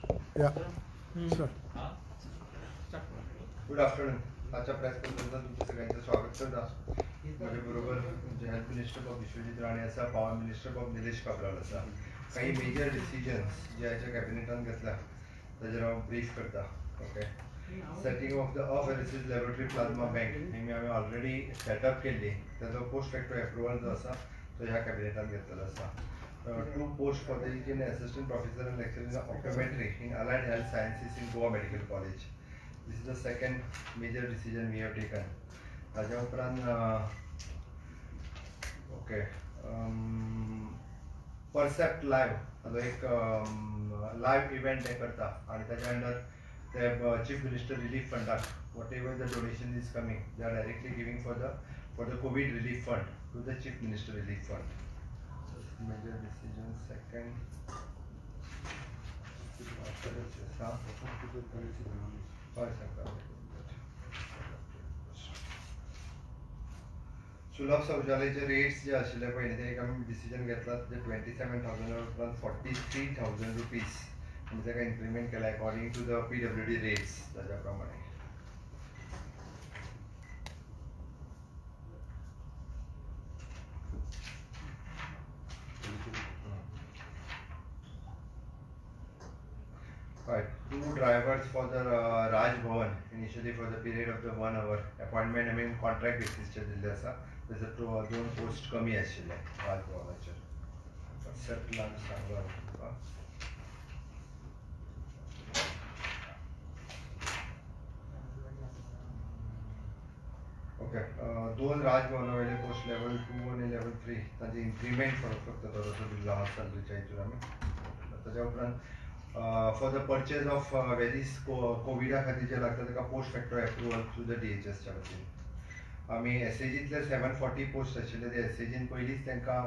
Yeah. Sure. Good afternoon. आजच्या press कॉन्फरन्सात तुमचं सगळ्यांचं स्वागत करता. माझ्याबरोबर म्हणजे health minister of Vishwajit Rane आसा, power minister of Nilesh Cabral आसा. काही मेजर डिसिजन्स जे आयच्या कॅबिनेटान घेतल्या ताजेर हांव ब्रीफ करता. Okay. Setting of the apheresis laboratory plasma bank ही आमी ऑलरेडी सेटअप केल्ली. ताजो पोस्ट फॅक्टरी अप्रुवल जो आसा तो ह्या कॅबिनेटान घेतलेलो आसा. Two posts for the Indian assistant professor and lecturer in optometry in Allied Health Sciences in Goa Medical College. This is the second major decision we have taken. ताज्या उपरांत okay परसेप्ट live हाजो एक live event हे करता आनी ताज्या under ते chief minister relief फंडाक whatever the donation is coming they are directly giving for the covid relief fund to the chief minister relief fund. Major decision second. सुलभ शौचालयाचे rates जे आशिल्ले पळय ते एक आमी डिसिजन घेतला ते 27,000 43,000 रुपीज आनी ताका इन्क्रिमेंट केला according to the PWD rates ताज्या प्रमाणे. Right, two drivers for the Raj Bhavan initially for the period of the 1 hour appointment. I mean contract basis चे दिल्ले आसा. त्याचे दोन पोस्ट कमी आशिल्ले Raj Bhavanचे. Concept ला सांगला तुका. ओके, दोन Raj Bhavan पोस्ट लेवल 2 आणि लेवल 3 तांची इन्क्रिमेंट फक्त थोडोसो दिल्लो आसा सॅलरीच्या हितून आमी. ताच्या उपरांत for the purchase of various COVID खातीर जे लागता ताका post factory approval through the DHS च्या वतीन. आमी SAGतले 740 पोस्ट आशिल्ले ते SAGन पयलींच तांकां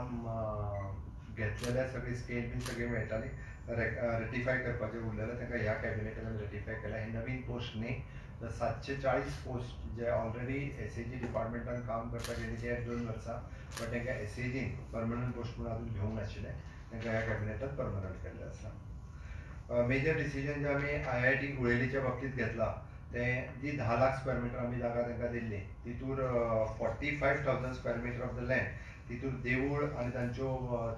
घेतलेले सगळी स्केल बीन सगळी मेळटाली रेटिफाय करपाचें उरलेलें तांकां ह्या कॅबिनेटान रेटिफाय केला. हे नवीन पोस्ट न्ही 740 पोस्ट जे ऑलरेडी SAG डिपार्टमेंटान काम करता गेली ते 2 वर्सां बट तांकां SAGन परमनंट पोस्ट म्हणून अजून घेवंक नाशिल्ले तांकां ह्या कॅबिनेटान परमनंट केल्ले आसा. मेजर डिसिजन जे आमी IIT कुळेलीच्या बाबतींत घेतला ते जी 10 लाख स्क्वेअर मीटर आमी जागा तांकां दिल्ली तितूर 45,000 square metre of the land तितूर देवूळ आनी तांच्यो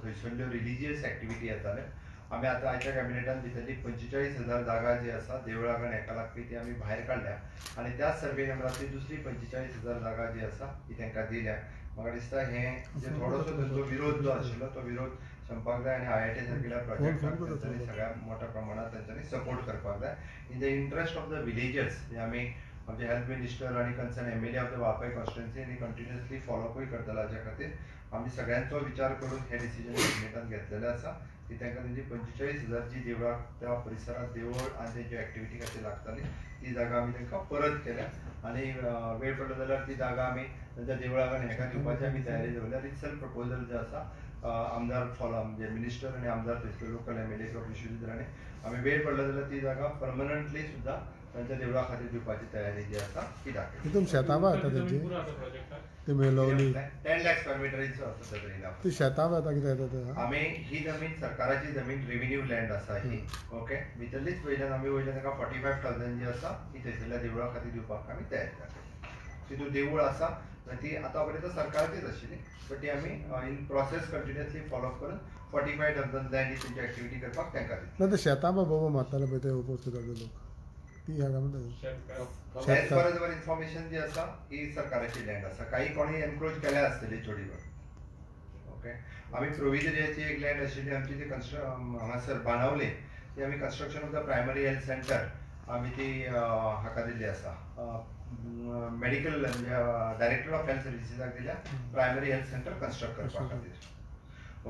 थंयसरल्यो रिलिजियस एक्टिविटी येताल्यो. आमी आतां आयच्या कॅबिनेटान भितरली 45,000 जागा जी आसा देवळाक आनी हेका लागपी ती आमी भायर काडल्या आनी त्याच सर्वे नंबराची दुसरी 45,000 जागा जी आसा ती तांकां दिल्या. म्हाका दिसता हें जे थोडोसो तांचो विरोध जो आशिल्लो तो विरोध संपपाक जाय आनी IIT सारकिल्या प्रोजेक्टाक तांच्यांनी सगळ्या मोठ्या प्रमाणात तांच्यांनी सपोर्ट करपाक जाय in the interest of the villagers. हे आमी आमचे हेल्थ मिनिस्टर आनी concern MLA of the Valpoi constituency आनी कंटिन्युअसली फॉलोअपूय करतला. हाच्या खातीर आमी सगळ्यांचो विचार करून हे डिसिजन कॅबिनेटान घेतलेले आसा की तांकां तेंची 45,000 जी देवळां त्या परिसरांत देवळ आनी तेंची एक्टिविटी खातीर लागताली ती जागा आमी तांकां परत केल्या आनी वेळ पडलो जाल्यार ती जागा आमी तांच्या देवळाक आनी हेका दिवपाची आमी तयारी दवरल्या. रिचल प्रपोजल जे आसा आमदार फॉलो म्हणजे मिनिस्टर आनी आमदार थंयसर local MLA of Vishwajit Rane आमी वेळ पडलो जाल्यार ती जागा परमनंटली सुद्दां तांच्या देवळा खातीर दिवपाची तयारी जी आसा ती दाखयली. तितून शेतां आतां तेंची ती मेळवली 10 लाख स्क्वेअर मीटरचो आसा तरी ती शेतां आतां कितें जाता ते आमी ही जमीन सरकाराची जमीन रेव्हेन्यू लँड आसा ही. ओके, भितरलीच वयल्यान आमी वयल्यान ताका 45,000 जी आसा ती थंयसरल्या देवळा खातीर दिवपाक आमी तयारी दाखयली. तितून देवूळ आसा ती आतां पर्यंत सरकाराचीच आशिल्ली बट ती आमी इन प्रोसेस कंटिन्युअसली फॉलो करून 45,000 लँड तेंची एक्टिविटी करपाक तांकां दितली. ना ते शेतां बाबा मारताले पळय ते पोस्ट काडले लोक ती हाका म्हणटा एज पर अवर इन्फॉर्मेशन जी आसा ही सरकाराची लँड आसा. काही कोणी एनक्रोच केल्या आसतली थोडी वेळ. ओके, आमी प्रोविजरियाची एक लँड आशिल्ली आमची ती हांगासर बाणावले ती आमी construction of the primary health centre आमी ती हाका दिल्ली आसा मेडिकल डायरेक्टर ऑफ हेल्थ सर्विसेसाक दिल्या प्रायमरी हेल्थ सेंटर कन्स्ट्रक्ट करपा खातीर.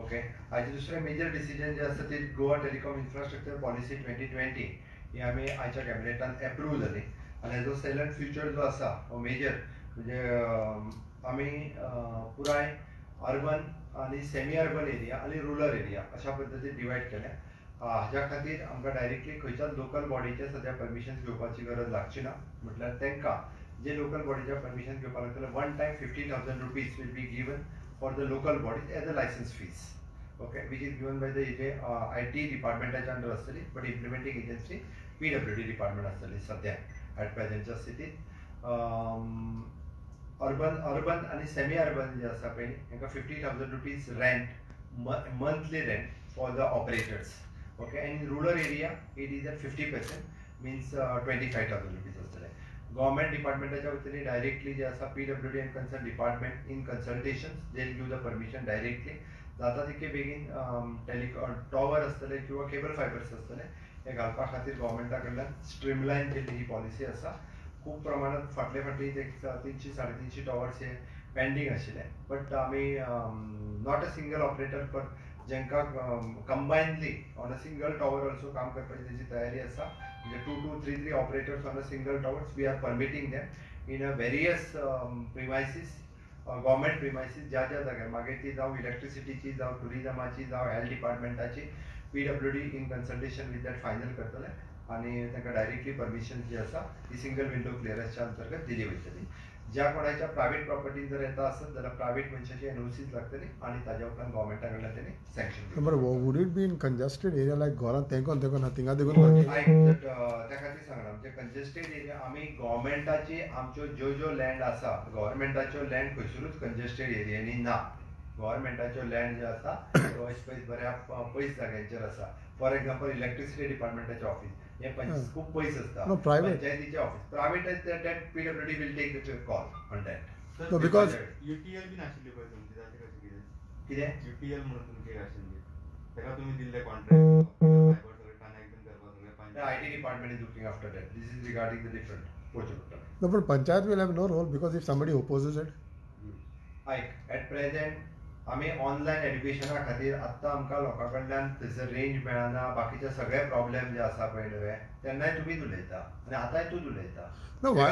ओके, हाजे दुसरें मेजर डिसिजन जे आसा ती गोवा टेलिकॉम इन्फ्रास्ट्रक्चर पॉलिसी 2020 ही आमी आयच्या कॅबिनेटान एप्रूव जाली आनी हेजो सायलंट फ्युचर जो आसा हो मेजर म्हणजे आमी पुराय अर्बन आनी सेमी अर्बन एरिया आनी रुरल एरिया अशा पद्दतीन डिवायड केल्या. हाज्या खातीर आमकां डायरेक्टली खंयच्याच लोकल बॉडीचे सद्या परमिशन घेवपाची गरज लागची ना. म्हटल्यार तांकां जे लोकल बॉडीचे परमिशन घेवपाक लागतले 1 time 50,000 rupees will be given for the local bodies as a licence fees. okay, which is given by the IT डिपार्टमेंटाच्या अंडर असतली, but implementing agency PWD department असतली सध्या at presentच्या स्थितीत. अर्बन आणि सेमी अर्बन जे आसा पळय तांकां 50,000 rupees rent monthly rent for the operators, okay. And in rural area it is at 50%, means 25,000 rupees असतले. गव्हर्मेंट डिपार्टमेंटाच्या वतीने डायरेक्टली जे आसा PWD and concern department in consultation they give the permission directly. जाता तितके बेगीन टॉवर असतले किंवा cable fibres असतले हे घालपा खातीर गव्हर्मेंटा कडल्यान स्ट्रीमलायन केल्ली ही पॉलिसी आसा. खूब प्रमाणात फाटले फाटी 300-350 टॉवर्स हे पेंडींग आशिल्ले, बट आमी नॉट अ सिंगल ऑपरेटर पण जेंकां combinedly on a single tower also काम करपाची तेची तयारी आसा. म्हणजे 2 to 3 operators on a single towers we are permitting them in a various premises, government premises ज्या ज्या जाग्यार मागीर ती जावं इलेक्ट्रिसिटीची जावं टुरिजमाची जावं हेल्थ डिपार्टमेंटाची PWD in consultation with that final करतले आणि तांकां डायरेक्टली परमिशन जी आसा ती सिंगल विंडो क्लियरन्सच्या अंतर्गत दिली वयतली. ज्या कोणाच्या प्रायव्हेट प्रॉपर्टीन जर येता आसत जाल्यार प्रायव्हेट मनशाची NOCs लागतली आणि ताज्या उपरांत गव्हर्मेंटा कडल्यान तेणी सँक्शन. बरं, would it be in congested area like घरांत तेंकोन थिंगा देखून त्या खातीर सांगना म्हणजे कंजेस्टेड एरिया आमी गव्हर्मेंटाची आमच्यो ज्यो ज्यो लँड आसा गव्हर्मेंटाच्यो लँड खंयसरूच कंजेस्टेड एरियांनी ना. गव्हर्मेंटाच्यो लँड जे आसा पयस बऱ्या पयस जाग्यांचेर आसा. फॉर एक्झाम्पल इलेक्ट्रिसिटी डिपार्टमेंटाचें ऑफिस हे खूब पयस आसता. पंचायतीचें office private that PWD will take the call on that. Because UTL बी नाशिल्ली पळय तुमची जाते कशें कितें UTL म्हणून तुमची आशिल्ली ताका तुमी दिल्ले कॉन्ट्रॅक्ट फायबर सगळे कनेक्ट करपाक सगळे The IT department is looking after that. This is regarding the different project. no, but panchayat will have no role because if somebody opposes it. At present आम्ही ऑनलाईन एज्युकेशना खातीर आत्तां आमकां लोकां कडल्यान थंयसर रेंज मेळना, बाकीचे सगळे प्रॉब्लेम जे आसा पळय न्हय तेन्नाय तुमीच उलयता आनी आतांय तूंच उलयता. No, why?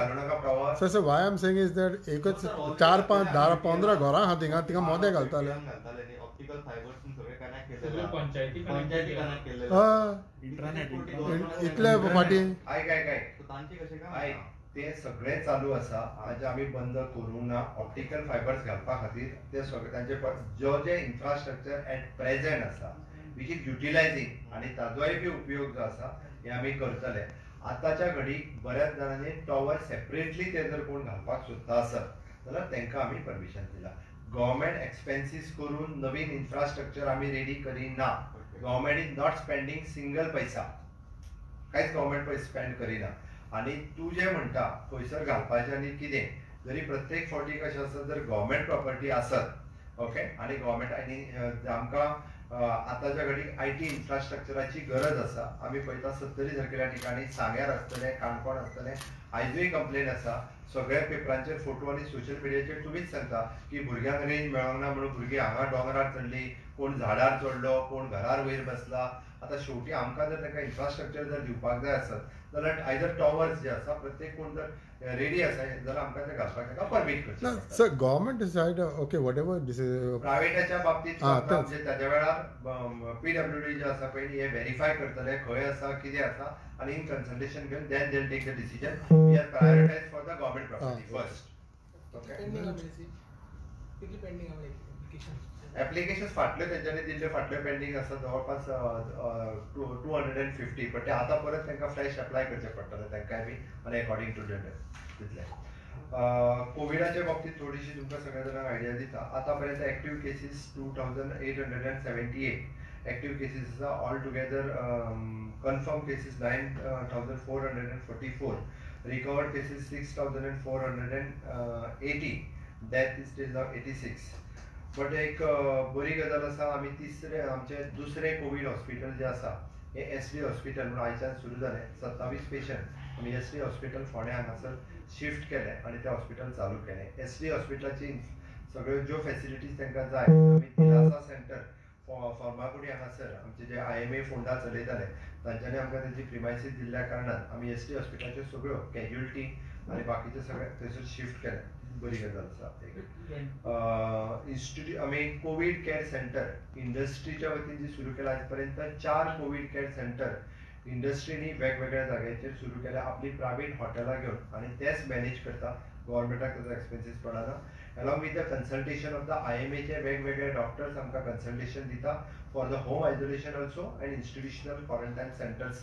So why I'm saying is that एकच 4, 5, 10, 15 घरां आहा तिंगा मोदे घालताले. ऑप्टिकल फायबर्स सगळे कनेक्ट केलेले सगळे पंचायती कनेक्ट केलेले इंटरनेट इतले फाटी तांचे कशें काय ते सगळे चालू आसा. आज आमी बंद करूं ना ऑप्टिकल फायबर्स घालपा खातीर ते सगळे तांचे जे इन्फ्रास्ट्रक्चर एट प्रेझेंट आसा विच इज युटिलायझींग आनी ताजोय बी उपयोग जो आसा हे आमी करतले. आतांच्या घडीक बऱ्याच जाणांनी टॉवर सेपरेटली ते जर कोण घालपाक सोदता आसत जाल्यार तांकां आमी परमिशन दिला. गव्हर्मेंट एक्सपेन्सीस करून नवीन इन्फ्रास्ट्रक्चर आमी रेडी करिना. Government is not spending single पैसा, कांयच गव्हर्मेंट पयस स्पेंड करिना. आणि तू जे म्हणटा खंयसर घालपाचें आनी कितें जरी प्रत्येक फावटी कशें आसत जर गव्हर्मेंट प्रॉपर्टी आसत ओके आनी गव्हर्मेंट आनी आमकां आतांच्या घडीक IT इन्फ्रास्ट्रक्चराची गरज आसा. आमी पळयता 70 सारकेल्या ठिकाणी सांग्यार आसतले, काणकोण आसतले, आयजूय कंप्लेन आसा. सगळ्या पेपरांचेर फोटो आनी सोशल मिडियाचेर तुमीच सांगता की भुरग्यांक रेंज मेळोंक ना म्हणून भुरगीं हांगा डोंगरार चडलीं, कोण झाडार चडलो, कोण घरार वयर बसला. आतां शेवटी आमकां जर ताका इन्फ्रास्ट्रक्चर जर दिवपाक जाय आसत जाल्यार आयदर टॉवर्स जे आसा प्रत्येक कोण जर रेडी आसा जाल्यार आमकां ते घालपाक ताका परमीट करचें. Sir government decide okay whatever प्रायव्हेटाच्या बाबतींत म्हणजे ताज्या वेळार PWD जे आसा पळय हे व्हेरीफाय करतले खंय आसा कितें आसा आनी इन कन्सल्टेशन घेवन then they take the decision. We are prioritize for the government property first. Application फाटल्यो तेंच्यांनी दिल्ल्यो फाटल्यो पेंडींग आसा जवळपास 250, पण ते आतां परत तांकां फ्रेश अप्लाय करचें पडटलें तांकांय बी आनी अकॉर्डिंग टू तितलें. कोविडाच्या बाबतींत थोडीशी तुमकां सगळ्या जाणांक आयडिया दिता. आतां पर्यंत एक्टीव केसीस 2878 एक्टीव केसीस आसा. All together confirm cases 9444, recovered cases 6480, death stage of 86. But एक बरी गजाल आसा आमी आमचे दुसरे कोवीड हॉस्पिटल जे आसा हे SD हॉस्पिटल म्हणून आयच्यान सुरू जालें. 27 पेशंट आमी SD हॉस्पिटल फोंड्या हांगासर शिफ्ट केले आनी तें हॉस्पिटल चालू केलें. SD हॉस्पिटलाची सगळ्यो ज्यो फॅसिलिटीज तांकां जाय आमी दिलासा सेंटर फर्मागुडी हांगासर आमचे जे IMA फोंडा चलयताले तांच्यांनी आमकां तेंची प्रिमायसीस दिल्ल्या कारणान आमी SD हॉस्पिटलाच्यो सगळ्यो कॅज्युअलिटी आनी बाकीचे सगळे थंयसर शिफ्ट केले. बरी गजाल आसा. इन्स्टिट्यूट आमी कोवीड केअर सेंटर इंडस्ट्रीच्या वतीन जी सुरू केला आज पर्यंत 4 कोवीड केअर सेंटर इंडस्ट्रीनी वेगवेगळ्या जाग्यांचेर सुरू केल्या. आपली प्रायव्हेट हॉटेलां घेवन आनी तेच मॅनेज करता. गव्हर्मेंटाक तेजो एक्सपेन्सीस पडना. along with the consultation of the IMA चे वेगवेगळे डॉक्टर्स आमकां consultation दिता for the home isolation also and institutional quarantine centers,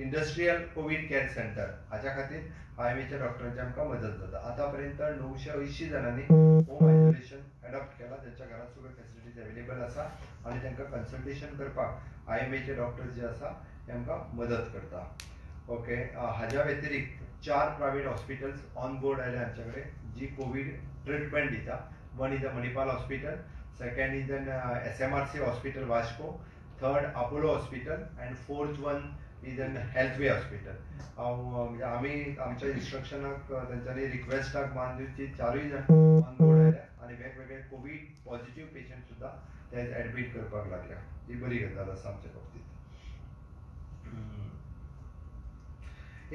industrial covid care center हाच्या खातीर IMA च्या डॉक्टरांची आमकां मदत जाता. आतापर्यंत 980 जणांनी होम आयसोलेशन अडॉप्ट केला, त्यांच्या घरात सगळे फॅसिलिटीज अवेलेबल आसा आणि तांकां कन्सल्टेशन करपाक IMA चे डॉक्टर्स जे आसा ते आमकां मदत करता. ओके, हाज्या व्यतिरिक्त 4 प्रायव्हेट हॉस्पिटल्स ऑन बोर्ड आयल्या आमच्याकडे जी कोविड ट्रीटमेंट दिता. One is the Manipal hospital, second is the SMRC hospital Vasco, third Apollo hospital and fourth one is the healthway hospital. म्हणजे आम्ही आमच्या इन्स्ट्रक्शनाक त्यांच्यानी रिक्वेस्टाक मान दिवची 4 जण ऑन बोर्ड आयल्या आणि वेगवेगळे कोविड पॉझिटिव्ह पेशंट सुद्धा ते ऍडमिट करपाक लागल्या. ही बरी गजाल आसा आमच्या बाबतीत.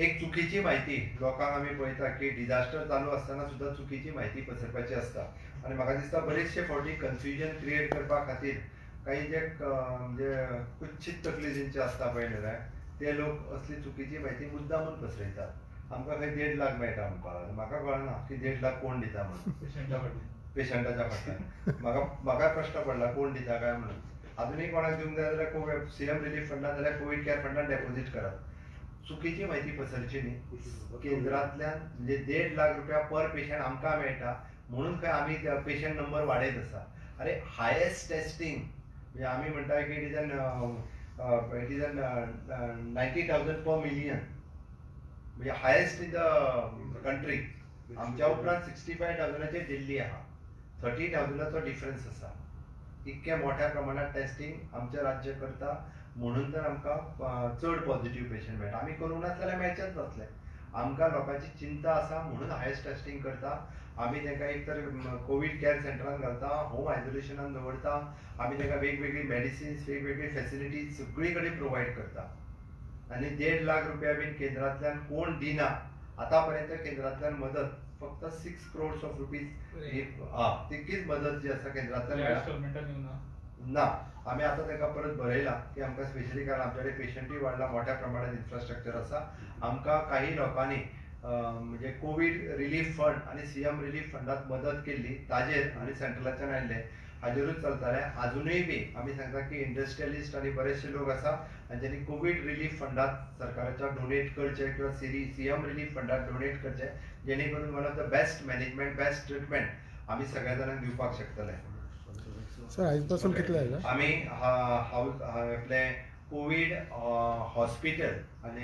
एक चुकीची माहिती लोकांक आम्ही पळयता की डिझास्टर चालू असताना सुद्धा चुकीची माहिती पसरपाची असता आणि म्हाका दिसता बरेचशे फावटी कन्फ्युजन क्रिएट करपा खातीर काही जे म्हणजे कुच्छित तकलेचेंचे असता पळयलेले ते लोक असली चुकीची माहिती मुद्दामून पसरयतात. आमकां खंय 1.5 लाख मेळटा म्हणपाक, म्हाका कळना की 1.5 लाख कोण दिता म्हणून. पेशंटाच्या फाटल्यान म्हाका प्रश्न पडला कोण दिता काय म्हणून. अजूनही कोणाक दिवंक जाय जाल्यार सीएम रिलीफ फंडान जाल्यार कोविड केअर फंडान डेपॉझिट करात. चुकीची माहिती पसरची न्ही. केंद्रांतल्यान म्हणजे 1.5 लाख रुपया पर पेशंट आमकां मेळटा म्हणून काय आमी पेशंट नंबर वाडयत आसा. अरे हायेस्ट टेस्टिंग म्हणजे आमी म्हणटा की it is an 90,000 per million म्हणजे हायेस्ट इन द कंट्री. आमच्या उपरांत 65,000चे दिल्ली आहा, 30,000चो डिफरन्स आसा. इतक्या मोठ्या प्रमाणात टेस्टिंग आमचे राज्य करता म्हणून तर आमकां चड पॉझिटिव्ह पेशंट मेळटा. आमी करूं नासल्यार मेळचेच नासले. आमकां लोकांची चिंता आसा म्हणून हायेस्ट टेस्टिंग करता. आमी तांकां एक तर कोविड केअर सेंटरान घालता, होम आयसोलेशनान दवरता, आमी तांकां वेगवेगळी मेडिसिन्स वेगवेगळी फॅसिलिटीज सगळी कडेन प्रोवायड करता. आनी 1.5 लाख रुपया बीन केंद्रांतल्यान कोण दिना. आतापर्यंत केंद्रांतल्यान मदत फक्त 6 crores of rupees तितकीच मदत जी आसा केंद्रांतल्यान ना. आम्ही आता ताका परत बरयला की आमकां स्पेशली कारण आमच्याकडे पेशंटूय वाडला, मोठ्या प्रमाणात इन्फ्रास्ट्रक्चर आसा. आमकां काही लोकांनी म्हणजे कोविड रिलीफ फंड आणि सीएम रिलीफ फंडात मदत केली ताजेर आणि सेंट्रलाच्यान आयिल्ले हाजेरूच चलताले. अजूनही बी आमी सांगता की इंडस्ट्रियलिस्ट आणि बरेचसे लोक आसा ज्यांनी कोविड रिलीफ फंडात सरकाराच्या डोनेट करचे किंवा सीएम रिलीफ फंडात डोनेट करचे जेणे करून one of the best management best treatment आमी सगळ्या जाणांक दिवपाक शकतले. सर आजपासून कितले आहे का आम्ही आपले कोविड हॉस्पिटल आणि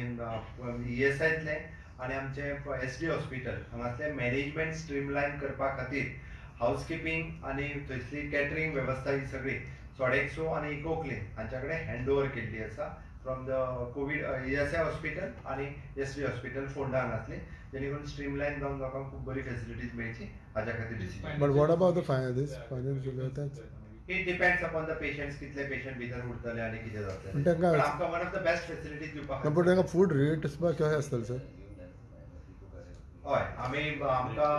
ESIतले आणि आमचे SD हॉस्पिटल हांगासले मॅनेजमेंट स्ट्रीमलायन करपा खातीर हाऊसकीपिंग आणि थंयसली कॅटरिंग वेवस्था ही सगळी सोडेक्सो आणि इकोक्लीन हांच्या कडेन हँड ओवर केल्ली आसा from the Covid ESI hospital आणि SD हॉस्पिटल फोंडा हांगासली जेणे करून स्ट्रीमलायन जावन लोकांक खूब बरी फॅसिलिटीज मेळची हाच्या खातीर decision. But what about the financial It depends upon the patients कितले पेशंट भितर उरतले आणि कितें जातले. पण आमकां one of the best facilities दिवपाक. पण तांकां फूड रेट्स बा कशे आसतले सर? हय, आमी आमकां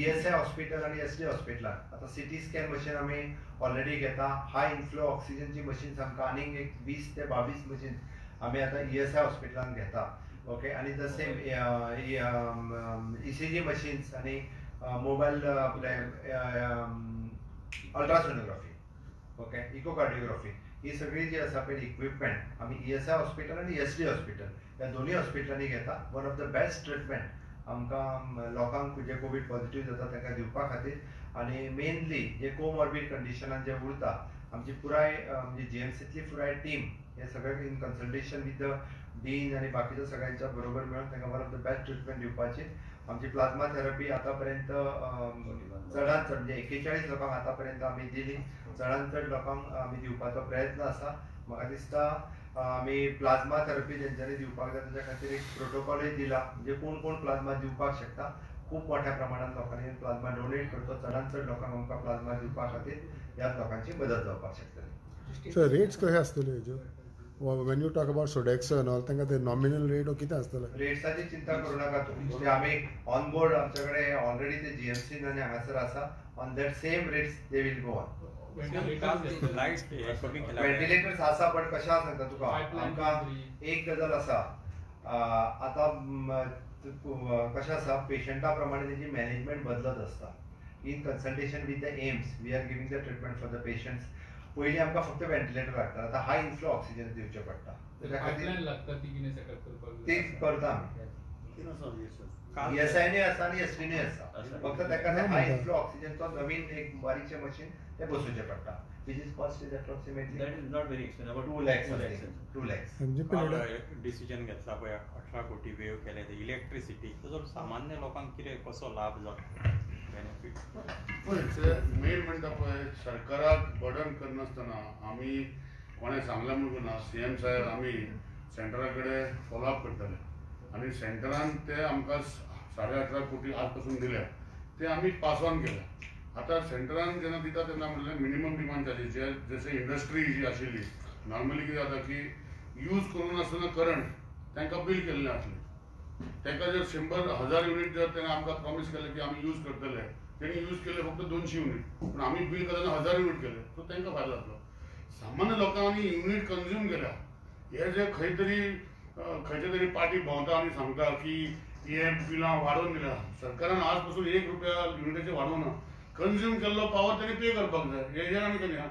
ESI हॉस्पिटल आणि SD हॉस्पिटलान आता CT स्कॅन मशीन आमी ऑलरेडी घेता. हाय इनफ्लो ऑक्सिजनची मशीन्स आमकां आनीक एक 20 ते 22 मशीन आमी आता ESI हॉस्पिटलान घेता. ओके, आणि द सेम ECG मशीन्स आणि मोबाईल आपले अल्ट्रासोनोग्राफी, ओके, इकोकार्डिओग्राफी ही सगळी जी आसा पळय इक्विपमेंट आमी ESI हॉस्पिटल आणि SD हॉस्पिटल ह्या दोन्ही हॉस्पिटलांनी घेता. One of the best treatment आमकां लोकांक जे कोविड पॉझिटिव्ह जाता तांकां दिवपा खातीर आणि मेनली जे कोमॉर्बिड कंडिशनान जे उरता आमची पुराय म्हणजे GMCतली पुराय टीम हे सगळे in consultation with the dean आणि बाकीच्या सगळ्यांच्या बरोबर मेळून तांकां one of the best treatment दिवपाची. आमची प्लाझ्मा थेरपी आतापर्यंत चडांत चड म्हणजे 41 लोकांक आतापर्यंत आमी दिली. चडांत चड लोकांक आमी दिवपाचो प्रयत्न आसा. म्हाका दिसता आमी प्लाझ्मा थेरपी जेंच्यांनी दिवपाक जाय ताच्या खातीर एक प्रोटोकॉलूय दिला म्हणजे कोण कोण प्लाझ्मा दिवपाक शकता. खूब मोठ्या प्रमाणात लोकांनी प्लाझ्मा डोनेट करतो. चडांत चड लोकांक आमकां प्लाझ्मा दिवपा खातीर ह्याच लोकांची मदत जावपाक शकतली. सर रेट्स कशे आसतले हेज्यो? when you talk about Sodexo and all तांकां ते नॉमिनल रेट कितें आसतले? रेट्साची चिंता करू नाका तुम्ही. ते आमी ऑन बोर्ड आमच्याकडे ऑलरेडी ते GMC आणि हांगासर आसा. On that same rates they will go on. Ventilators आसा पण कशा सांगता तुका आमकां एक गजाल आसा आता कशें आसा पेशंटा प्रमाणे तेजी मॅनेजमेंट बदलत आसता. In consultation with the AIIMS we are giving the treatment for the patients. पयलीं आमकां फक्त व्हेंटिलेटर लागता, आतां हाय इन्फ्लो ऑक्सिजन दिवचें पडटा. त्या खातीर ती करता आमी. ESI आसा आनी ST आसा. फक्त ताका हाय इन्फ्लो ऑक्सिजनचो नवीन एक बारीकशें मशीन ते बसोवचें पडटा. Which is cost is approximately that is not very expensive, about 2 lakhs something. 2 lakhs. Decision घेतला पळय 18 कोटी वेव केले ते इलेक्ट्रिसिटी ताजो सामान्य लोकांक कितें कसो लाभ जाता बेनिफिट? मेन म्हणटा पळय सरकाराक बर्डन करनासतना आमी कोणें सांगलां म्हणून ना, CM साहेब आमी सेंटरा कडेन फॉलोअप करतले आनी सेंटरान ते आमकां 18.5 कोटी आज पासून दिल्या ते आमी पास ऑन केल्या. आता सेंटरान जेन्ना दिता तेन्ना म्हणलें मिनिमम डिमांड चार्जीस जे जशें इंडस्ट्री जी आशिल्ली नॉर्मली कितें जाता की यूज करून नासतना करंट तांकां बील केल्लें आसलें. तांकां जर 100,000 युनिट जर तेणें आमकां प्रॉमिस केलें की आमी यूज करतले, तेणी यूज केले फक्त 200 युनिट पूण आमी बील करतना 1000 युनिट केले, सो तांकां फायदो जातलो. सामान्य लोकांनी युनिट कन्ज्यूम केल्या. हे जे खंयचे तरी पार्टी भोंवता आनी सांगता की हे बिलां वाडोवन दिल्या. सरकारान आज पासून 1 रुपया युनिटाचेर वाडोवना. कन्ज्यूम केल्लो पावर तेणी पे करपाक जाय. हेजेर आमी कितें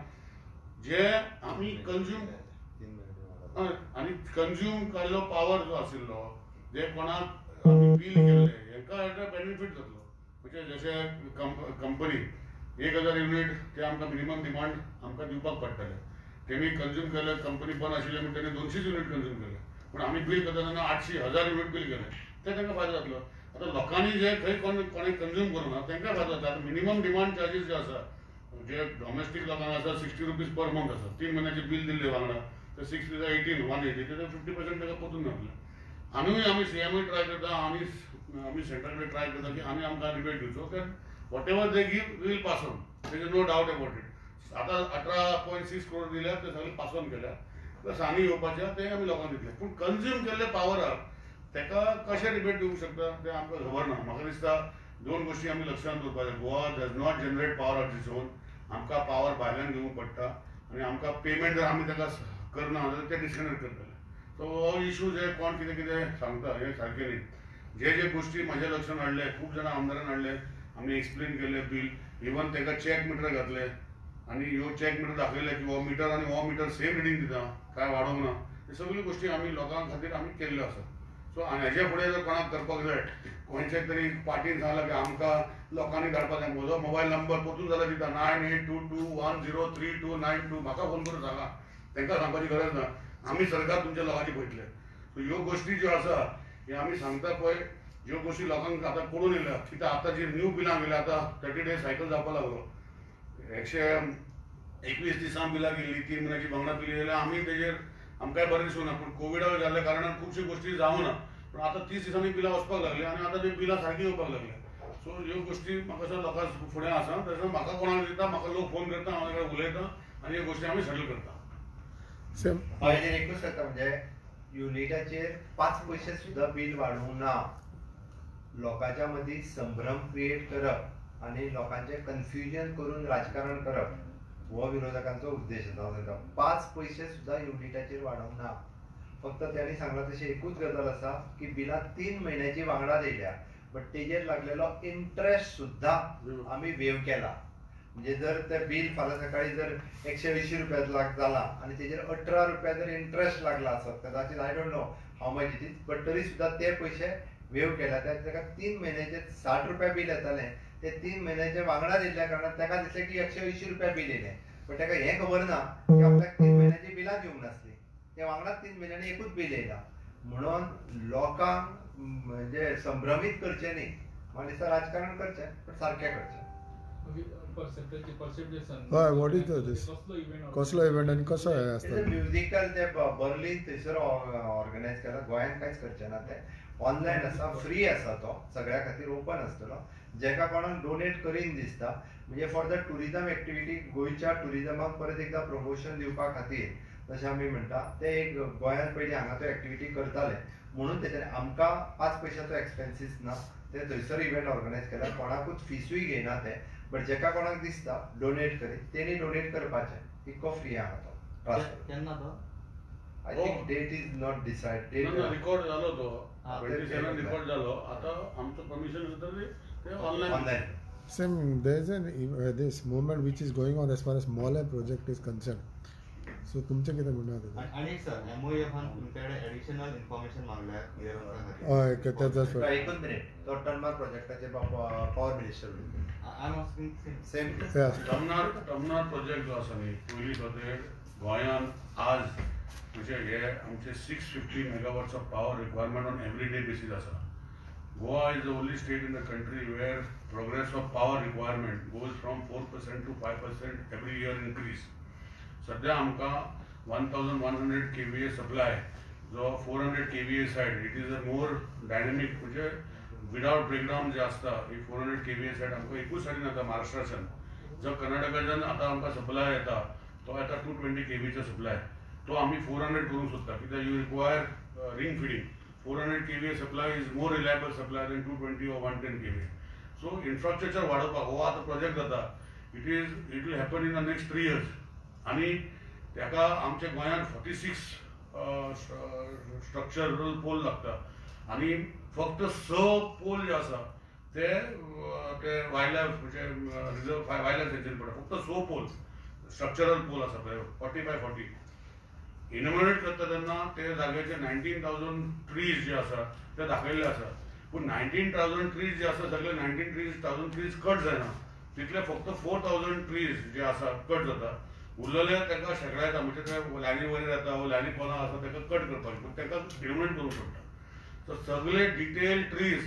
जे आमी कन्ज्यूम आनी कन्ज्यूम केल्लो पावर जो आशिल्लो जे कोणाक आमी बील केल्ले हेका हेका बेनिफीट जातलो. म्हणजे जशें कंपनी 1000 युनिट ते आमकां मिनिमम डिमांड आमकां दिवपाक पडटले. तेणी कन्ज्यूम केले, कंपनी बंद आशिल्ले म्हणून तेणी 200 युनिट कन्ज्यूम केले पूण आमी बील करतना 800,000 युनिट बील केले. ते तांकां फायदो जातलो. आता लोकांनी जे खंय कोणें कन्ज्यूम करूना तांकां फायदो जाता. आतां मिनिमम डिमांड चार्जीस जे आसा जे डॉमेस्टीक लोकांक आसा 60 रुपीज पर मंथ आसा. 3 म्हयन्याचे बील दिल्ले वांगडा ते 6 × 18 180 ते 50% ताका परतून घातले. आमी CMय ट्राय करता, आमी सेंटर कडेन ट्राय करता की आमी आमकां रिबेट दिवचो कारण whatever they give will pass on. There is no doubt about it. आतां 18.6 करोड दिल्या ते सगळे पास ऑन केल्या प्लस आनी येवपाचे ते आमी लोकांक दितले. पूण कन्ज्यूम केल्ले पावराक ताका कशें रिबेट दिवंक शकता ते आमकां खबर ना. म्हाका दिसता 2 गोश्टी आमी लक्षांत दवरपाक जाय. Goa does not generate power of its own. आमकां पावर भायल्यान घेवंक पडटा आनी आमकां पेमेंट जर आमी ताका करना जाल्यार ते डिस्कनेक्ट करतले. सो हो इशू जे कोण कितें सांगता हें सारकें न्ही. जे गोश्टी म्हाज्या लक्षांत हाडले, खूब जाणां आमदारान हाडले, आमी एक्सप्लेन केले बील, इवन ताका चॅक मिटर घातले आनी ह्यो चॅक मिटर दाखयले की हो मिटर आनी हो मिटर सेम रिडींग दिता, कांय वाडोवंक ना. हे सगळ्यो गोश्टी आमी लोकां खातीर आमी केल्ल्यो आसा. सो हेजे फुडें जर कोणाक करपाक जाय, खंयचे तरी पार्टीन सांगलां की आमकां लोकांनी धाडपाक जाय, म्हजो मोबायल नंबर परतून जाल्यार दिता 9822103292. म्हाका फोन करून सांगा, तांकां सांगपाची गरज ना. आमी सरकार तुमच्या लोकांची पळयतले. सो ह्यो गोश्टी ज्यो आसा ह्यो आमी सांगता पळय, ज्यो गोश्टी लोकांक आतां कळून येयल्या. कित्याक आतां जी न्यू बिलां गेल्या आतां 30 days सायकल जावपाक लागलो. 121 दिसां बिलां गेल्ली, 3 म्हयन्याची वांगडा बिल येयल्या. आमी तेजेर आमकांय बरें दिसूना पूण कोविडा जाल्ल्या कारणान खुबश्यो गोश्टी जावना. पूण आतां 30 दिसांनी बिलां वचपाक लागली आनी आतां ती बिलां सारकी येवपाक लागल्या. सो ह्यो गोश्टी म्हाका दिसता लोकां फुडें आसा. तशें म्हाका कोणाक दिता, म्हाका लोक फोन करता, हांव ताका उलयता आनी ह्यो गोश्टी आमी सेटल करता. हांवें एकूच करता म्हणजे युनिटाचेर 5 पयशे सुद्दां बील वाडोवंक ना. लोकांच्या मदीं संभ्रम क्रिएट करप आनी लोकांचें कन्फ्युजन करून राजकारण करप हो विरोधकांचो उद्देश आसा. 5 पयशे सुद्दां युनिटाचेर वाडोवंक ना. फक्त त्यांनी सांगलां तशी एकूच गजाल आसा की बिलां 3 म्हयन्याची वांगडा दिल्या बट तेजेर लागलेलो इंट्रस्ट सुद्दां आमी वेव केला. म्हणजे जर ते बील फाल्यां सकाळी जर 120 रुपया जाला आनी तेजेर 18 रुपया जर इंट्रस्ट लागला आसत, कदाचित I don't know how much it is, but तरी सुद्दां ते पयशे वेव केला. ताका 3 म्हयन्याचे 60 रुपया बील येतालें, ते 3 म्हयन्याचे वांगडा दिल्ल्या कारणान ताका दिसलें की 180 रुपया बील येयलें. पण ताका हें खबर ना की आपल्याक 3 म्हयन्याची बिलां दिवंक नासली. ते वांगडा 3 म्हयन्यांनी एकूच बील येयला. म्हणून लोकांक म्हणजे संभ्रमीत करचें न्ही. म्हाका दिसता राजकारण करचें पण सारकें करचें. हय, वॉट इज दीस कसलो इव्हेंट आनी कसो हें आसता? म्युजिकल ते बर्लिन थंयसर ऑर्गनायज केला. गोंयांत कांयच करचें ना. ते ऑनलायन आसा, फ्री आसा, तो सगळ्या खातीर ओपन आसतलो. जेका कोणाक डोनेट करीन दिसता म्हणजे फॉर द टुरिजम एक्टिविटी गोंयच्या टुरिजमाक परत एकदां प्रमोशन दिवपा खातीर जशें आमी म्हणटा ते एक गोंयांत पयलीं हांगा तो एक्टिविटी करताले म्हणून तेजेर आमकां 5 पयशांचो एक्सपेन्सीस ना. ते थंयसर इव्हेंट ऑर्गनायज केला. कोणाकूच फिसूय घेयना ते. बट जेका कोणाक दिसता डोनेट करीत तेणी डोनेट करपाचें. इतको फ्री आहा तो. केन्ना तो I think date is not decided. No, record झालो तो हा, 27 रिकॉर्ड झालो. आता आमचं परमिशन होतं ते online. Online. Same, there is this movement which is going on as far as Mole project is concerned. So तुमचं किती म्हणणं आहे? आणि सर MOF हां तुमच्याकडे ॲडिशनल इन्फॉर्मेशन मागल्या क्लिअरन्ससाठी. हय त्याचाच एक मिनिट तो टर्नमार प्रोजेक्टाचे power minister I am asking same terminal project जो आसा न्ही पयलीं प्रोजेक्ट गोंयान आज म्हणजे हे आमचे 650 megawatts of power requirement on everyday basis आसा. Goa is the only state in the country where progress of power requirement goes from 4% to 5% every year increase. सध्या आमकां 1100 kVA सप्लाय जो 400 kVA side it is a more dynamic म्हणजे without breakdown जे आसता ही 400 kVA said आमकां एकूच सायडीन येता महाराष्ट्राच्यान. जो कर्नाटकाच्यान आतां आमकां सप्लाय येता तो येता 220 kVA सप्लाय. तो आमी 400 करूंक सोदता कित्याक you require ring feeding. 400 kVA supply is more reliable supply than 220 or 110 kVA. So infrastructure वाडोवपाक हो आतां प्रोजेक्ट जाता. It will happen in the next 3 years. आणि ताका आमच्या गोंयांत 46 स्ट्रक्चरल पोल लागता आणि फक्त 6 पोल जे आसा ते वायल्ड लायफ म्हणजे रिजर्व वायल्ड लायफ सेंच्युरी पडटा. फक्त 6 पोल स्ट्रक्चरल पोल आसा पळय 40 by 40. इनोव्हेट करता तेन्ना ते जाग्याचे 19,000 ट्रीज जे आसा ते दाखयल्ले आसा. पूण 19,000 ट्रीज जे आसा सगळे 19,000 ट्रीज कट जायना. तितले फक्त 4,000 ट्रीज जे आसा कट जाता. उरलेले ताका शेकड्या येता म्हणजे ते लायनी वयर येता वो लायनी पोलां आसा ताका कट करपाक पूण ताका इनोव्हेट करूंक पडटा. सो सगळे डिटेल ट्रीज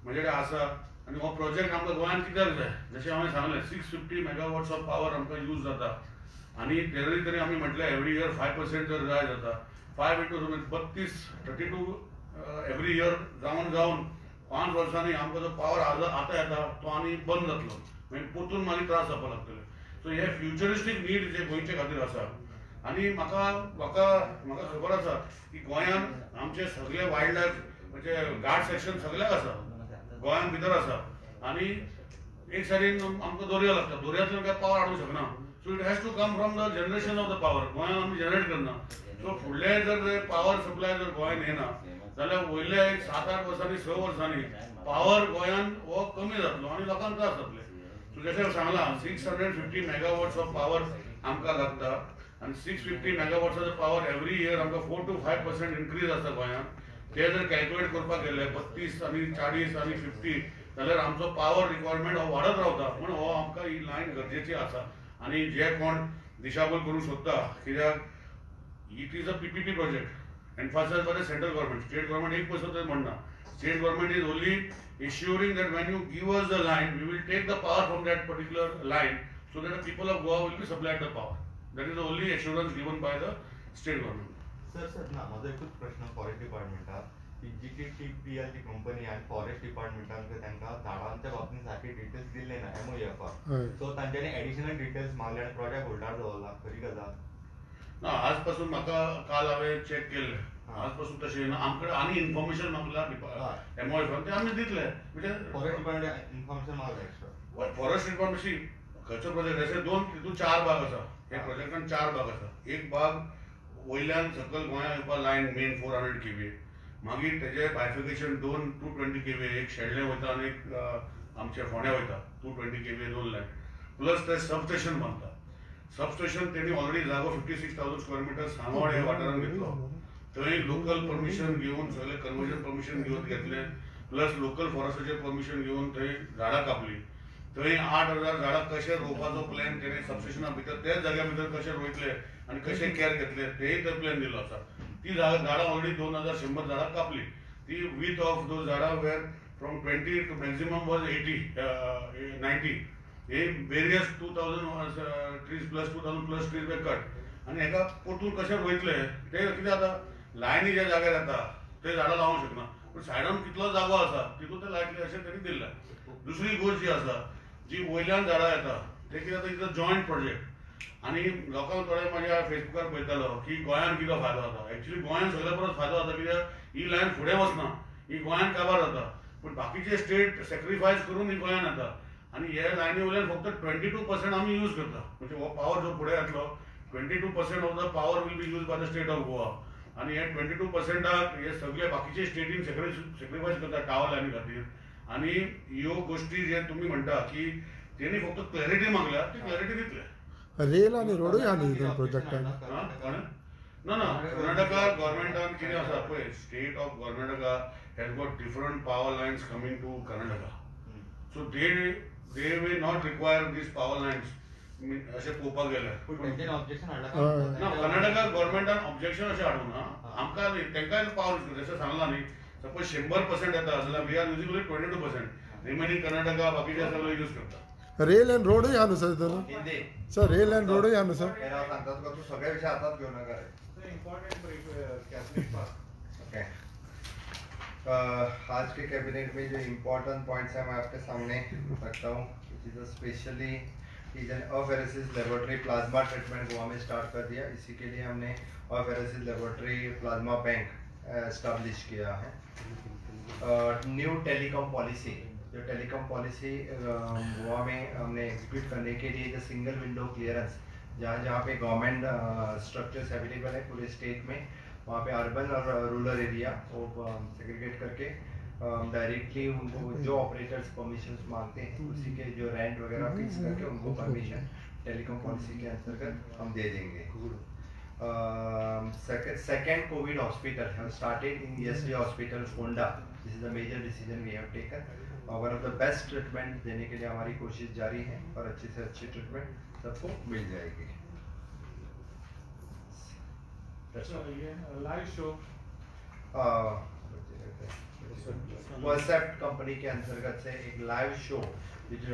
म्हणजे आसा आनी हो प्रोजेक्ट आमकां गोंयांत कित्याक जाय जशें हांवें सांगलें 650 मेगावॉट्स ऑफ पॉवर आमकां यूज जाता. आणि तरी आम्ही म्हटलं एव्हरी इयर 5% जर जाय जाता 5 into 32 एव्हरी इयर जावन 5 वर्सांनी आमकां जो पॉवर आतां येता तो आनी बंद जातलो मागीर परतून मागीर त्रास जावपाक लागतले. सो हे फ्युचरिस्टीक नीड जे गोंयचे खातीर आसा. आनी म्हाका खबर आसा की गोंयांत आमचे सगळे वायल्ड लायफ म्हणजे घाट सेक्शन सगळ्याक आसा गोंयांत भितर आसा. आनी एक सायडीन आमकां दर्या लागता. दर्यांतल्यान काय पॉवर हाडूंक शकना. So it has to come from the generation of the power. गोंयांत आमी जनरेट करना. सो फुडले जर पॉवर सप्लाय जर गोंयांत येना जाल्यार वयले 7-8 वर्सांनी 6 वर्सांनी पॉवर गोंयांत हो कमी जातलो आनी लोकांक त्रास जातले. सो जशें सांगलां 650 मेगावॉट्स ऑफ पॉवर आमकां लागता आनी 650 मेगावॉट्साचो पॉवर एव्हरी इयर आमकां 4 to 5% इन्क्रीज आसता गोंयांत. ते जर कॅल्क्युलेट करपाक गेले 32 आनी 40 आनी 50 जाल्यार आमचो पॉवर रिक्वायरमेंट हो वाडत रावता. पूण हो आमकां ही लायन गरजेची आसा. आणि जे कोण दिशाभूल करूंक सोदता कित्याक it is a PPP project emphasize by the central government. State government एक पयसो थंय म्हणना. State government is only ensuring that when you give us the line we will take the power from that particular line so that the people of Goa will be supplied the power. That is the only assurance given by the state government. Sir ना माझा एकूच प्रश्न forest डिपार्टमेंटात की GTTPL ची company आणि forest डिपार्टमेंटान तांकां झाडांच्या बाबतींसाठी details दिले ना MOF. सो तांच्यांनी एडिशनल डिटेल्स मागले आणि प्रोजेक्ट होल्डार दवरला खरी गजाल ना. आज पासून म्हाका काल हांवें चॅक केल्लें. आज पासून तशें ना. आमकडे आनी इन्फॉर्मेशन मागला MOF ते आमी दितले. म्हणजे फॉरेस्ट डिपार्टमेंट इन्फॉर्मेशन मागला एक्स्ट्रा. फॉरेस्ट डिपार्टमेंट खंयचो प्रोजेक्ट अशे तितून 4 भाग आसा. हे प्रोजेक्टान 4 भाग आसा. एक भाग वयल्यान सकयल गोंयांत येवपा लायन मेन 400 kVA. मागीर तेजे बायफिकेशन 220 kVA एक शेडले वयता आनी एक आमचे फोंड्या वयता 220 kVA 2 लायन. प्लस ते सबस्टेशन बांदता. सबस्टेशन तेणी ऑलरेडी जागो 56,000 स्क्वेअर मिटर सांगवाड ह्या वाठारांत घेतलो. थंय लोकल परमिशन घेवन सगळे कन्वर्जन परमिशन घेतले. प्लस लोकल फॉरेस्टाचें परमिशन घेवन थंय झाडां कापली. थंय 8,000 झाडां कशे रोवपाचो प्लॅन तेणे सबस्टेशना भितर त्याच जाग्या भितर कशे रोयतले आनी कशे केअर घेतले तेय तर प्लॅन दिलो आसा. ती झाडां ऑलरेडी 2,100 झाडां कापली. ती विथ ऑफ दोज झाडां वेर फ्रॉम 20 टू मॅक्झिमम वॉज 80 90. हे various 2,000 trees plus 2,000 plus trees we cut आनी हेका परतून कशे रोयतले ते कितें जाता लायनी ज्या जाग्यार येता ते झाडां लावंक शकना. पूण सायडान कितलो जागो आसा तितून ते लायतले अशें तेणी दिल्लें. दुसरी गोश्ट जी आसा जी वयल्यान झाडां येता ते कितें जाता इज अ जॉयंट प्रोजेक्ट. आनी लोकांक थोडे म्हाज्या फेसबुकार पळयतालो की गोंयांत कितें फायदो जाता. एक्चुली गोंयांत सगळे परस फायदो जाता कित्याक ही लायन फुडें वचना. ही गोंयांत काबार जाता. पूण बाकीचे स्टेट सॅक्रिफायस करून ही गोंयांत येता. आनी हे लायनी वयल्यान फक्त 22% आमी यूज करता. म्हणजे हो पॉवर जो फुडें येतलो 22% of the power will be use by the state of Goa. आणि हे 22% हे सगळे बाकीचे स्टेटीन सॅक्रिफायस करता टावर खातीर आणि ह्यो गोष्टी जे तुम्ही म्हणता की त्यांनी फक्त क्लॅरिटी मागल्या ती क्लॅरिटी दितले रेल आणि रोडूय आहा न्ही हितून प्रोजेक्टान ना कर्नाटका गव्हर्मेंटान कितें आसा पळय state of Karnataka has got different power lines coming to Karnataka so they we not require these power lines अशें पळोवपाक गेल्यार ऑब्जेक्शन ना कर्नाटका गव्हर्मेंटान ऑब्जेक्शन अशें हाडूं ना आमकां तेंकाय पावर जशें सांगलां न्ही सपोज 100% येता जाल्यार we are using only 22% remaining Karnataka बाकीचे सगळे यूज करता रेल अँड रोडूय आहा न्हू सर हितून हिंदी सर रेल अँड रोडूय आहा न्हू सर मेरा सांगतात का तू सगळे विषय हातात घेऊ नका रे ओके आज के कैबिनेट में जो इम्पोर्टेंट पॉइंट्स हैं मैं आपके सामने रखता हूँ which is specially apheresis laboratory plasma treatment Goa में स्टार्ट कर दिया इसी के लिए हमने apheresis laboratory plasma bank establish किया है न्यू टेलीकॉम पॉलिसी जो टेलीकॉम पॉलिसी गोवा में हमने एग्जीक्यूट करने के लिए जो सिंगल विंडो क्लियरेंस जहाँ पे गवर्नमेंट स्ट्रक्चर्स अवेलेबल है पूरे स्टेट में वहाँ पे अर्बन और रूरल एरिया वो सेग्रीगेट करके डायरेक्टली उनको जो ऑपरेटर्स परमिशन मांगते हैं उसी के जो रेंट वगैरह फिक्स करके उनको परमिशन टेलीकॉम पॉलिसी के अंतर्गत हम दे देंगे। Second covid hospital started in ESD hospital Ponda this is a major decision we have taken one of the best treatment देने के लिए हमारी कोशिश जारी है और अच्छी से अच्छी ट्रीटमेंट सबको मिल जाएगी। लाइव शो परसेप्ट कंपनी के अंतर्गत से एक live show which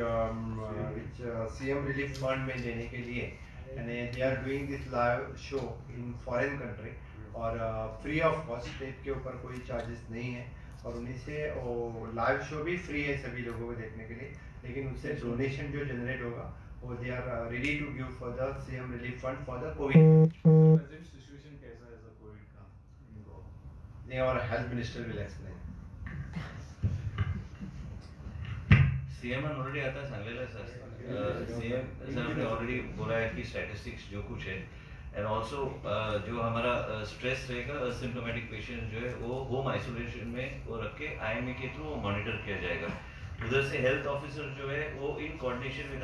CM relief fund में देने के लिए and they are doing this live show in foreign country और फ्री ऑफ कॉस्ट स्टेट के ऊपर कोई चार्जेस नहीं है और उन्हीं से लाइव शो भी फ्री है सभी लोगों को देखने के लिए लेकिन उससे डोनेशन जो जनरेट होगा वो they are ready to give for the CM relief fund for the covid. Situation कैसा है सर कोविड का? ये और health minister will explain. CM ने ऑलरेडी आता सांगलेलं सर सीएम सर ने ऑलरेडी बोला है कि स्टैटिस्टिक्स जो कुछ है एंड ऑल्सो जो हमारा स्ट्रेस रहेगा असिम्टोमेटिक पेशेंट जो है वो होम आइसोलेशन में वो रख के IMA के थ्रू मॉनिटर किया जाएगा। उधर से हेल्थ ऑफिसर जो है वो इन कोऑर्डिनेशन विद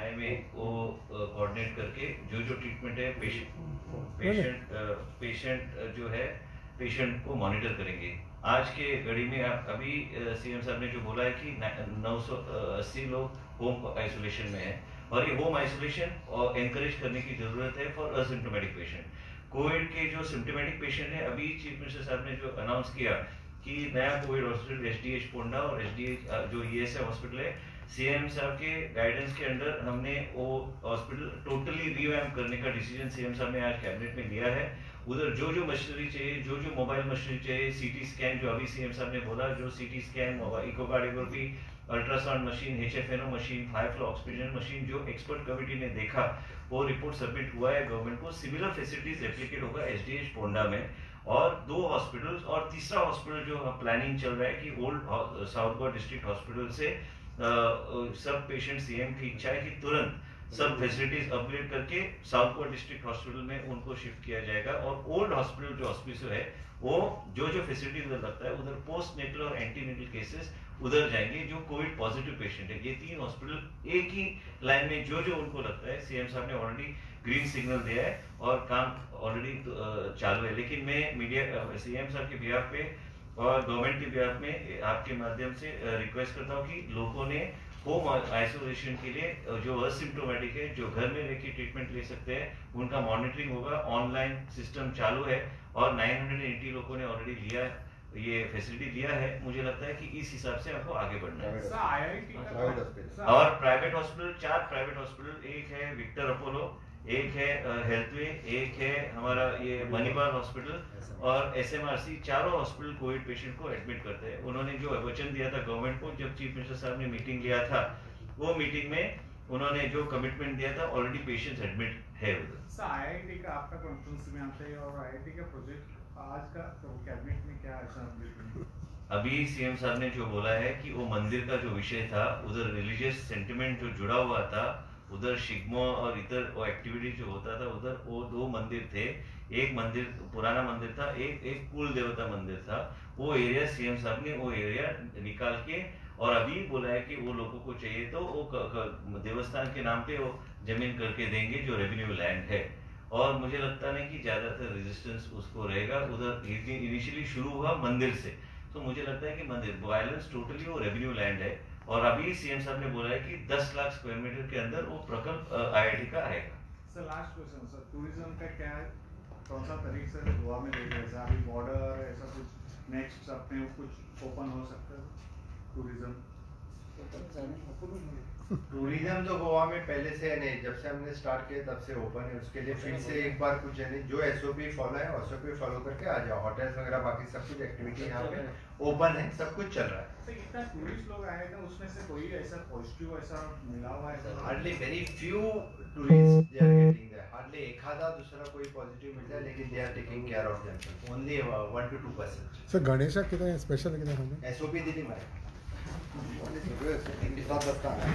IMA वो कोऑर्डिनेट करके जो ट्रीटमेंट है पेशेंट जो है पेशेंट को मॉनिटर करेंगे। आज के घड़ी में आप अभी CM साहब ने जो बोला है कि 980 लोग होम आइसोलेशन में हैं और ये होम आइसोलेशन और एनकरेज करने की जरूरत है फॉर असिम्टोमेटिक पेशेंट। कोविड के जो सिम्टोमेटिक पेशेंट है अभी चीफ मिनिस्टर साहब ने जो अनाउंस किया कि नया कोविड हॉस्पिटल SDH पोंडा और SDH जो ESI हॉस्पिटल है CM साहब के गाइडेंस के अंडर हमने वो हॉस्पिटल टोटली रिवैम्प करने का डिसीजन CM साहब ने आज कैबिनेट में लिया है। उधर जो मशीनरी चाहिए जो मोबाइल मशीनरी चाहिए CT स्कैन जो अभी CM साहब ने बोला जो CT scan echocardiography ultrasound machine HFNO machine high flow oxygen machine जो एक्सपर्ट कमेटी ने देखा वो रिपोर्ट सबमिट हुआ है गवर्नमेंट को। सिमिलर फैसिलिटीज एप्लीकेट होगा SDH पोंडा में और 2 हॉस्पिटल्स और तीसरा हॉस्पिटल जो प्लानिंग चल रहा है कि old south Goa district hospital से सब पेशेंट CM की इच्छा है कि तुरंत सब फैसिलिटीज अपग्रेड करके साउथ गोवा डिस्ट्रिक्ट हॉस्पिटल में उनको शिफ्ट किया जाएगा और ओल्ड हॉस्पिटल जो हॉस्पिटल है वो जो फैसिलिटी उधर लगता है उधर पोस्ट नेटल और एंटीनेटल केसेस उधर जाएंगे जो कोविड पॉजिटिव पेशेंट है। ये 3 हॉस्पिटल एक ही लाइन में जो उनको लगता है CM साहब ने ऑलरेडी ग्रीन सिग्नल दिया है और काम ऑलरेडी चालू है। लेकिन मैं मीडिया CM साहब के बिहाफ पे और गवर्नमेंट के बिहाफ में आपके माध्यम से रिक्वेस्ट करता हूँ कि लोगों ने होम आइसोलेशन के लिए जो असिम्टोमेटिक है जो घर में रहकर ट्रीटमेंट ले सकते हैं उनका मॉनिटरिंग होगा। ऑनलाइन सिस्टम चालू है और 980 लोगों ने ऑलरेडी लिया ये फैसिलिटी लिया है। मुझे लगता है कि इस हिसाब से आपको आगे बढ़ना है। और प्राइवेट हॉस्पिटल 4 प्राइवेट हॉस्पिटल, एक है विक्टर अपोलो, एक है हेल्थवे, एक है हमारा ये मणिपाल हॉस्पिटल और SMRC, चारों हॉस्पिटल कोविड पेशेंट को एडमिट करते हैं। उन्होंने जो वचन दिया था गवर्नमेंट को जब चीफ मिनिस्टर साहब ने मीटिंग लिया था वो मीटिंग में उन्होंने जो कमिटमेंट दिया था ऑलरेडी पेशेंट्स एडमिट है उधर। IIT का आपका कॉन्फ्रेंस में आता है और IIT का प्रोजेक्ट आज का तो कैबिनेट में क्या ऐसा अभी CM साहब ने जो बोला है कि वो मंदिर का जो विषय था उधर रिलीजियस सेंटिमेंट जो जुड़ा हुआ था उधर शिग्मो और इधर एक्टिविटी जो होता था उधर वो 2 मंदिर थे। एक मंदिर पुराना मंदिर था, एक कुल देवता मंदिर था। वो एरिया सीएम साहब ने वो एरिया निकाल के और अभी बोला है कि वो लोगों को चाहिए तो वो देवस्थान के नाम पे वो जमीन करके देंगे जो रेवेन्यू लैंड है। और मुझे लगता नहीं कि ज्यादातर रेजिस्टेंस उसको रहेगा। उधर इनिशियली शुरू हुआ मंदिर से, तो मुझे लगता है कि मंदिर वायलेंस टोटली वो रेवेन्यू लैंड है। और अभी सीएम साहब ने बोला है कि 10 लाख स्क्वायर मीटर के अंदर वो प्रकल्प आईआईटी का आएगा। Sir last question sir, tourism का क्या कौन सा तरीके से गोवा में देख रहे हैं? अभी बॉर्डर ऐसा कुछ नेक्स्ट अपने कुछ ओपन हो सकता है टूरिज्म? टूरिज्म तो गोवा में पहले से है नहीं, जब से हमने स्टार्ट किया तब से ओपन है। उसके लिए फिर से एक बार कुछ है नहीं, जो एसओपी फॉलो है एसओपी फॉलो करके आ जाओ। होटल्स वगैरह बाकी सब कुछ एक्टिविटी यहाँ पे ओपन है, सब कुछ चल रहा है। तो इतना टूरिस्ट लोग आए थे, उसमें से कोई ऐसा पॉजिटिव ऐसा मिला हुआ है? Hardly very few tourist they are getting there, hardly एक आधा दूसरा कोई पॉजिटिव मिलता है, लेकिन they are taking care of themselves only 1 to 2%। Sir Ganesha कितना स्पेशल कितना हमें एसओपी दिल्ली में